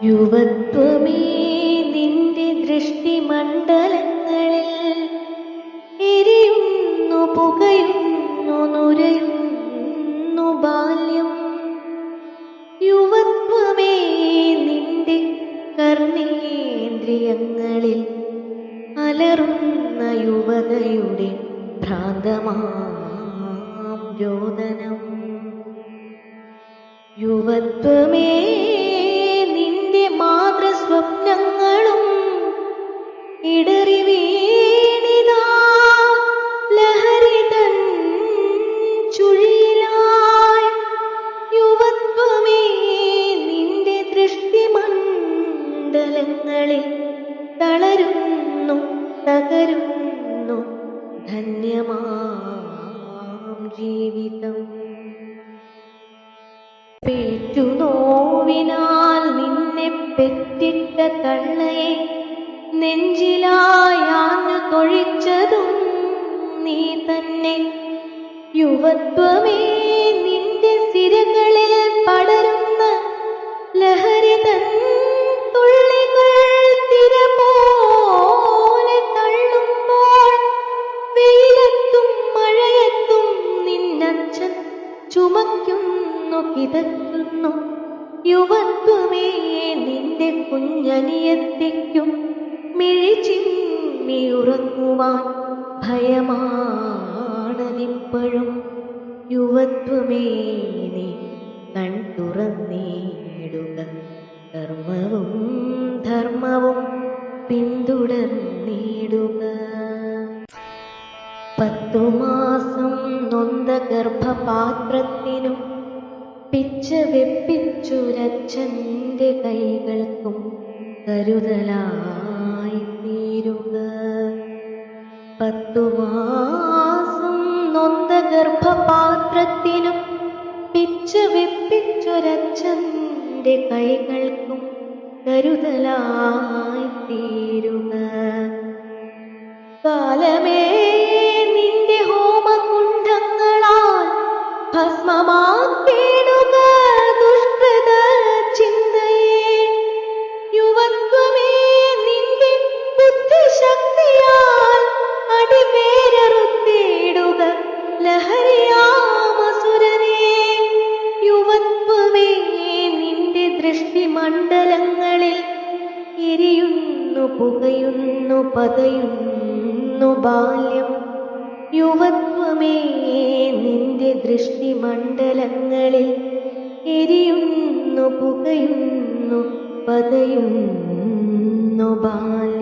യുവത്വമേ നിന്റെ ദൃഷ്ടിമണ്ഡലങ്ങളിൽ എരിയുന്നു, പുകയുന്നു, നുരയുന്നു ബാല്യം. യുവത്വമേ നിന്റെ കർണേന്ദ്രിയങ്ങളിൽ അലറുന്ന യുവതയുടെ ഭ്രാന്തമാം രോദനം. യുവത്വമേ നിന്റെ മാതൃസ്വപ്നങ്ങളും ഇടറി വീണിതാ ലഹരി തൻ ചുഴിയിലായി. യുവത്വമേ നിന്റെ ദൃഷ്ടിമണ്ഡലങ്ങളിൽ തളരുന്നു, തകരുന്നു ധന്യമാം ജീവിതം. പേറ്റുനോവിനാൽ നിന്നെ പെറ്റിട്ട തള്ളയെ നെഞ്ചിലായാഞ്ഞു തൊഴിച്ചതും നീ തന്നെ. യുവത്വമേ നിന്റെ സിരകളിൽ പടരുന്ന ലഹരി തൻ തുള്ളികൾ തിര പോലെ തള്ളുമ്പോൾ വെയിലത്തും മഴയത്തും നിന്നച്ഛൻ ചുമക്കുന്നു, കിതയ്ക്കുന്നു. യുവത്വമേ നിന്റെ കുഞ്ഞനിയത്തിക്കും മിഴിച്ചിമ്മിയുറങ്ങുവാൻ ഭയമാണതിപ്പോഴും. യുവത്വമേ നീ കൺ തുറന്നിടുക, കർമ്മവും ധർമ്മവും പിന്തുടർന്നിടുക. 10 മാസം നൊന്ത ഗർഭപാത്രത്തിനും പിച്ച വെപ്പിച്ചൊരച്ഛൻ്റെ കൈകൾക്കും കരുതലായി തീരുക. 10 മാസം നൊന്ത ഗർഭപാത്രത്തിനും പിച്ച വെപ്പിച്ചൊരച്ഛൻ്റെ കൈകൾക്കും കരുതലായി തീരുക. കാലമേ നിന്റെ ഹോമകുണ്ഡങ്ങളാൽ ഭസ്മമാക്കിയിടുക ദുഷ്കൃത ചിന്തയെ. യുവത്വമേ നിന്റെ ബുദ്ധിശക്തിയാൽ അടിവേരറുത്തിടുക ലഹരിയാമസുരനെ. യുവത്വമേ നിന്റെ ദൃഷ്ടിമണ്ഡലങ്ങളിൽ എരിയുന്നു, പുകയുന്നു, പതയുന്നു ബാല്യം. യുവത്വമേ നിന്റെ ദൃഷ്ടിമണ്ഡലങ്ങളിൽ എരിയുന്നു, പുകയുന്നു, പതയുന്നു ബാല്യം.